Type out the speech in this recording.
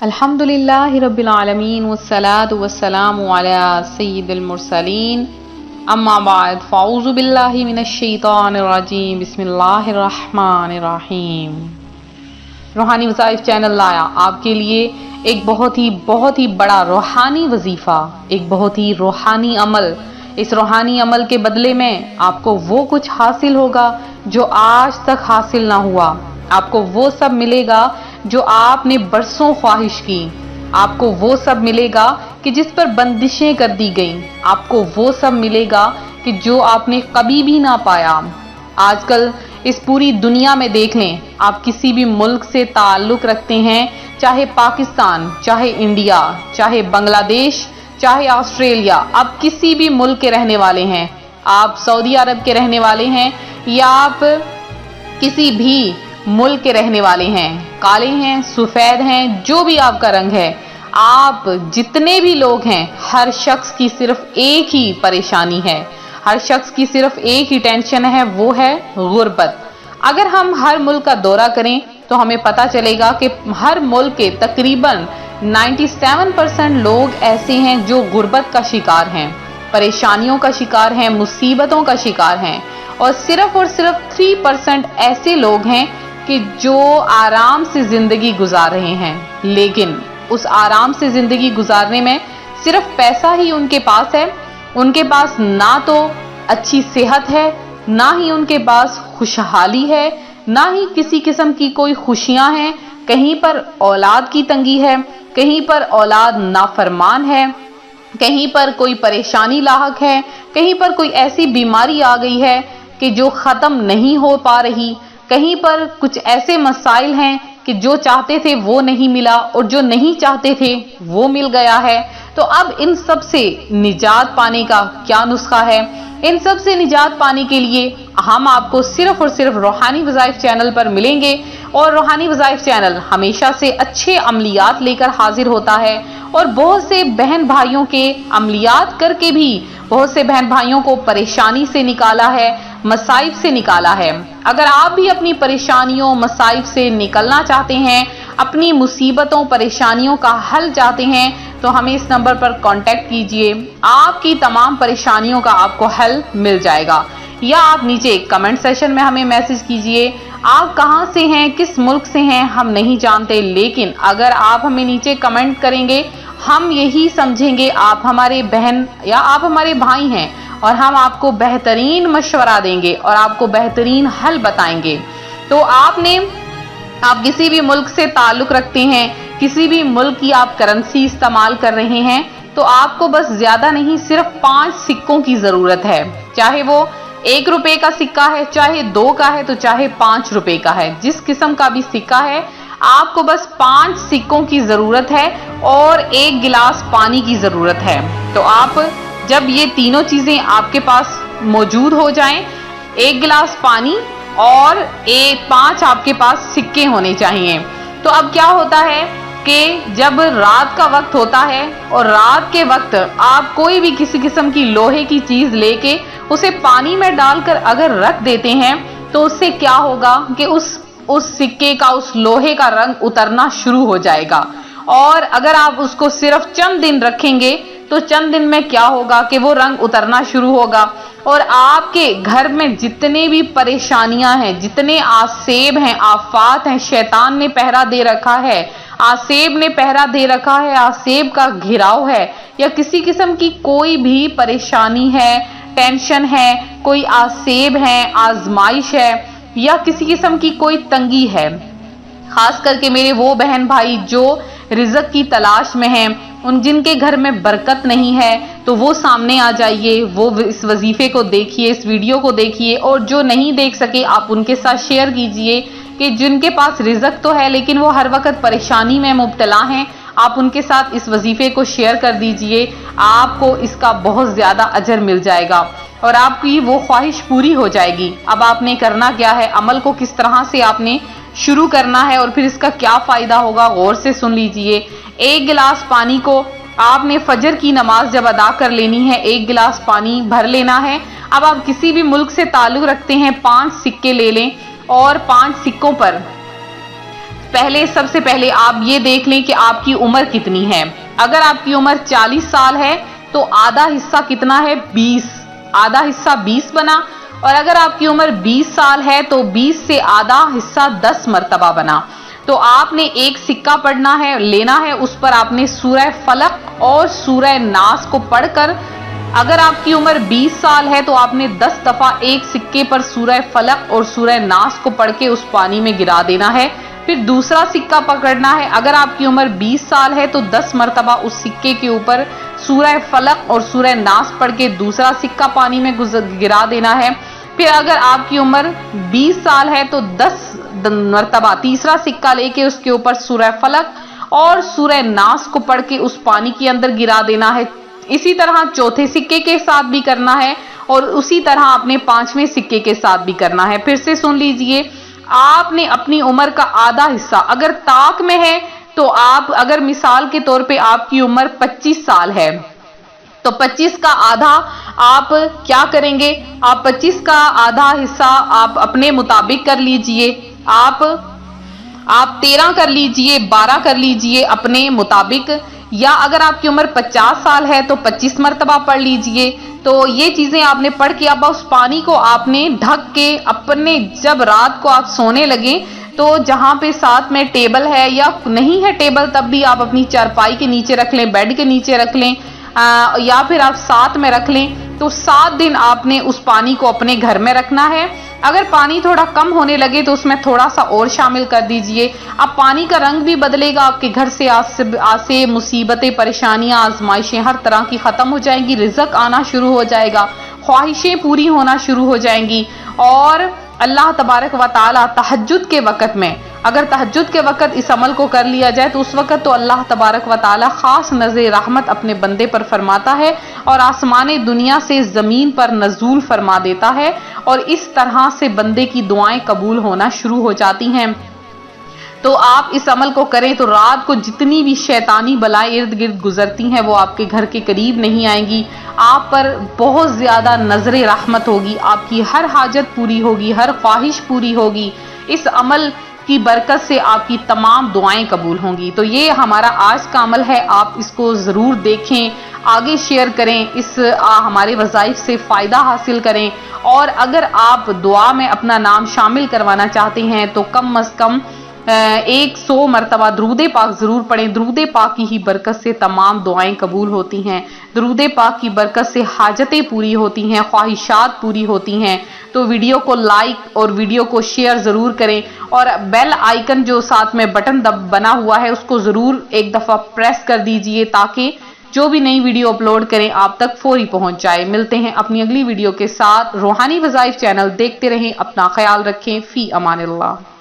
الحمدللہ رب العالمین والصلاة والسلام علی سید المرسلین اما بعد فاعوذ باللہ من الشیطان الرجیم بسم اللہ الرحمن الرحیم۔ روحانی وظائف چینل لایا آپ کے لیے ایک بہت ہی بڑا روحانی وظیفہ، ایک بہت ہی روحانی عمل۔ اس روحانی عمل کے بدلے میں آپ کو وہ کچھ حاصل ہوگا جو آج تک حاصل نہ ہوا۔ آپ کو وہ سب ملے گا جو آپ نے برسوں خواہش کی۔ آپ کو وہ سب ملے گا کہ جس پر بندشیں کر دی گئیں۔ آپ کو وہ سب ملے گا کہ جو آپ نے کبھی بھی نہ پایا۔ آج کل اس پوری دنیا میں دیکھ لیں، آپ کسی بھی ملک سے تعلق رکھتے ہیں، چاہے پاکستان، چاہے انڈیا، چاہے بنگلہ دیش، چاہے آسٹریلیا، آپ کسی بھی ملک کے رہنے والے ہیں، آپ سعودی عرب کے رہنے والے ہیں یا آپ کسی بھی ملک کے رہنے والے ہیں، کالے ہیں، سفید ہیں، جو بھی آپ کا رنگ ہے، آپ جتنے بھی لوگ ہیں، ہر شخص کی صرف ایک ہی پریشانی ہے، ہر شخص کی صرف ایک ہی ٹینشن ہے، وہ ہے غربت۔ اگر ہم ہر ملک کا دورہ کریں تو ہمیں پتہ چلے گا کہ ہر ملک کے تقریباً 97% لوگ ایسے ہیں جو غربت کا شکار ہیں، پریشانیوں کا شکار ہیں، مصیبتوں کا شکار ہیں، اور صرف 3% ایسے لوگ ہیں کہ جو آرام سے زندگی گزار رہے ہیں، لیکن اس آرام سے زندگی گزارنے میں صرف پیسہ ہی ان کے پاس ہے۔ ان کے پاس نہ تو اچھی صحت ہے، نہ ہی ان کے پاس خوشحالی ہے، نہ ہی کسی قسم کی کوئی خوشیاں ہیں۔ کہیں پر اولاد کی تنگی ہے، کہیں پر اولاد نافرمان ہے، کہیں پر کوئی پریشانی لاحق ہے، کہیں پر کوئی ایسی بیماری آ گئی ہے کہ جو ختم نہیں ہو پا رہی، کہیں پر کچھ ایسے مسائل ہیں کہ جو چاہتے تھے وہ نہیں ملا اور جو نہیں چاہتے تھے وہ مل گیا ہے۔ تو اب ان سب سے نجات پانے کا کیا نسخہ ہے؟ ان سب سے نجات پانے کے لیے ہم آپ کو صرف اور صرف روحانی وظائف چینل پر ملیں گے، اور روحانی وظائف چینل ہمیشہ سے اچھے عملیات لے کر حاضر ہوتا ہے، اور بہت سے بہن بھائیوں کے عملیات کر کے بھی بہت سے بہن بھائیوں کو پریشانی سے نکالا ہے، مصائب سے نکالا ہے۔ اگر آپ بھی اپنی پریشانیوں مصائب سے نکلنا چاہتے ہیں، اپنی مصیبتوں پریشانیوں کا حل چاہتے ہیں، تو ہمیں اس نمبر پر کانٹیکٹ کیجئے، آپ کی تمام پریشانیوں کا آپ کو حل مل جائے گا، یا آپ نیچے کمنٹ سیشن میں ہمیں میسج کیجئے۔ آپ کہاں سے ہیں، کس ملک سے ہیں، ہم نہیں جانتے، لیکن اگر آپ ہمیں نیچے کمنٹ کریں گے ہم یہی سمجھیں گے آپ ہمارے بہن یا آپ ہمارے بھائی ہیں، اور ہم آپ کو بہترین مشورہ دیں گے اور آپ کو بہترین حل بتائیں گے۔ تو آپ کسی بھی ملک سے تعلق رکھتے ہیں، کسی بھی ملک کی آپ کرنسی استعمال کر رہے ہیں، تو آپ کو بس زیادہ نہیں، صرف 5 سکوں کی ضرورت ہے، چاہے وہ 1 روپے کا سکہ ہے، چاہے 2 کا ہے، تو چاہے 5 روپے کا ہے، جس قسم کا بھی سکہ ہے، آپ کو بس 5 سکوں کی ضرورت ہے اور 1 گلاس پانی کی ضرورت ہے۔ تو آپ جب یہ تینوں چیزیں آپ کے پاس موجود ہو جائیں، 1 گلاس پانی اور 5 آپ کے پاس سکے ہونے چاہیے، تو اب کیا ہوتا ہے کہ جب رات کا وقت ہوتا ہے اور رات کے وقت آپ کوئی بھی کسی قسم کی لوہے کی چیز لے کے اسے پانی میں ڈال کر اگر رکھ دیتے ہیں، تو اس سے کیا ہوگا کہ اس سکے کا، اس لوہے کا رنگ اترنا شروع ہو جائے گا، اور اگر آپ اس کو صرف چند دن رکھیں گے تو چند دن میں کیا ہوگا کہ وہ رنگ اترنا شروع ہوگا، اور آپ کے گھر میں جتنے بھی پریشانیاں ہیں، جتنے آسیب ہیں، آفات ہیں، شیطان نے پہرا دے رکھا ہے، آسیب نے پہرا دے رکھا ہے، آسیب کا گھیراؤ ہے، یا کسی قسم کی کوئی بھی پریشانی ہے، ٹینشن ہے، کوئی آسیب ہے، آزمائش ہے، یا کسی قسم کی کوئی تنگی ہے، خاص کر کے میرے وہ بہن بھائی جو رزق کی تلاش میں ہیں، جن کے گھر میں برکت نہیں ہے، تو وہ سامنے آ جائیے، وہ اس وظیفے کو دیکھیے، اس ویڈیو کو دیکھیے، اور جو نہیں دیکھ سکے آپ ان کے ساتھ شیئر کیجئے، کہ جن کے پاس رزق تو ہے لیکن وہ ہر وقت پریشانی میں مبتلا ہیں، آپ ان کے ساتھ اس وظیفے کو شیئر کر دیجئے، آپ کو اس کا بہت زیادہ اجر مل جائے گا اور آپ کی وہ خواہش پوری ہو جائے گی۔ اب آپ نے کرنا کیا ہے، عمل کو کس طرح سے آپ نے شروع کرنا ہے اور پھر اس کا کیا فائدہ ہوگا، غور سے سن لیجئے۔ 1 گلاس پانی کو آپ نے فجر کی نماز جب ادا کر لینی ہے، 1 گلاس پانی بھر لینا ہے۔ اب آپ کسی بھی ملک سے تعلق رکھتے ہیں، 5 سکے لے لیں اور 5 سکوں پر پہلے سب سے پہلے آپ یہ دیکھ لیں کہ آپ کی عمر کتنی ہے. اگر آپ کی عمر 40 سال ہے تو آدھا حصہ کتنا ہے؟ 20. آدھا حصہ 20 بنا. اور اگر آپ کی عمر 20 سال ہے تو 20 سے آدھا حصہ 10 مرتبہ بنا. تو آپ نے ایک سکہ پڑھنا ہے، لینا ہے، اس پر آپ نے سورہ فلق اور سورہ ناس کو پڑھ کر، اگر آپ کی عمر 20 سال ہے تو آپ نے 10 دفعہ ایک سکے پر سورہ فلق اور سورہ ناس کو پڑھ کے اس پانی میں گرا دینا ہے. پھر دوسرا سکہ پکڑنا ہے. اگر آپ کی عمر 20 سال ہے تو 10 مرتبہ اس سکے کے اوپر سورہ فلق اور سورہ ناس پڑھ کے دوسرا سکہ پانی میں گرا دینا ہے. پھر اگر آپ کی عمر 20 سال ہے تو 10 مرتبہ تیسرا سکہ لے کے اس کے اوپر سورہ فلق اور سورہ ناس کو پڑھ کے اس پانی کے اندر گرا دینا ہے. اسی طرح چوتھے سکے کے ساتھ بھی کرنا ہے اور اسی طرح اپنے پانچویں سکے کے ساتھ بھی کرنا ہے. پھر سے سن لیجئے، آپ نے اپنی عمر کا آدھا حصہ، اگر طاق میں ہے تو آپ، اگر مثال کے طور پہ آپ کی عمر 25 سال ہے تو 25 کا آدھا آپ کیا کریں گے؟ آپ 25 کا آدھا حصہ آپ اپنے مطابق کر لیجئے. آپ 13 کر لیجئے، 12 کر لیجئے اپنے مطابق. یا اگر آپ کی عمر 50 سال ہے تو 25 مرتبہ پڑھ لیجئے. تو یہ چیزیں آپ نے پڑھ کے اب اس پانی کو آپ نے ڈھک کے اپنے، جب رات کو آپ سونے لگیں تو جہاں پہ ساتھ میں ٹیبل ہے یا نہیں ہے ٹیبل تب بھی آپ اپنی چارپائی کے نیچے رکھ لیں، بیڈ کے نیچے رکھ لیں، یا پھر آپ ساتھ میں رکھ لیں. تو 7 دن آپ نے اس پانی کو اپنے گھر میں رکھنا ہے. اگر پانی تھوڑا کم ہونے لگے تو اس میں تھوڑا سا اور شامل کر دیجئے. اب پانی کا رنگ بھی بدلے گا، آپ کے گھر سے آسے مصیبتیں، پریشانیاں، آزمائشیں ہر طرح کی ختم ہو جائیں گی. رزق آنا شروع ہو جائے گا، خواہشیں پوری ہونا شروع ہو جائیں گی. اور اللہ تبارک و تعالی تہجد کے وقت میں، اگر تہجد کے وقت اس عمل کو کر لیا جائے تو اس وقت تو اللہ تبارک و تعالی خاص نظر رحمت اپنے بندے پر فرماتا ہے اور آسمان دنیا سے زمین پر نزول فرما دیتا ہے، اور اس طرح سے بندے کی دعائیں قبول ہونا شروع ہو جاتی ہیں. تو آپ اس عمل کو کریں تو رات کو جتنی بھی شیطانی بلائیں ارد گرد گزرتی ہیں وہ آپ کے گھر کے قریب نہیں آئیں گی. آپ پر بہت زیادہ نظر رحمت ہوگی، آپ کی ہر حاجت پوری ہوگی، ہر خواہش پوری ہوگی. اس عمل کی برکت سے آپ کی تمام دعائیں قبول ہوں گی. تو یہ ہمارا آج کا عمل ہے، آپ اس کو ضرور دیکھیں، آگے شیئر کریں، اس ہمارے وظائف سے فائدہ حاصل کریں. اور اگر آپ دعا میں اپنا نام شامل کروانا چاہتے ہیں تو کم از کم 100 مرتبہ درود پاک ضرور پڑھیں. درود پاک کی ہی برکت سے تمام دعائیں قبول ہوتی ہیں، درود پاک کی برکت سے حاجتیں پوری ہوتی ہیں، خواہشات پوری ہوتی ہیں. تو ویڈیو کو لائک اور ویڈیو کو شیئر ضرور کریں، اور بیل آئیکن جو ساتھ میں بٹن بنا ہوا ہے اس کو ضرور ایک دفعہ پریس کر دیجئے تاکہ جو بھی نئی ویڈیو اپلوڈ کریں آپ تک فوری پہنچ جائے. ملتے ہیں اپنی اگلی ویڈیو کے ساتھ. روحانی وظائف چینل دیکھتے رہیں، اپنا خیال رکھیں. فی امان اللہ.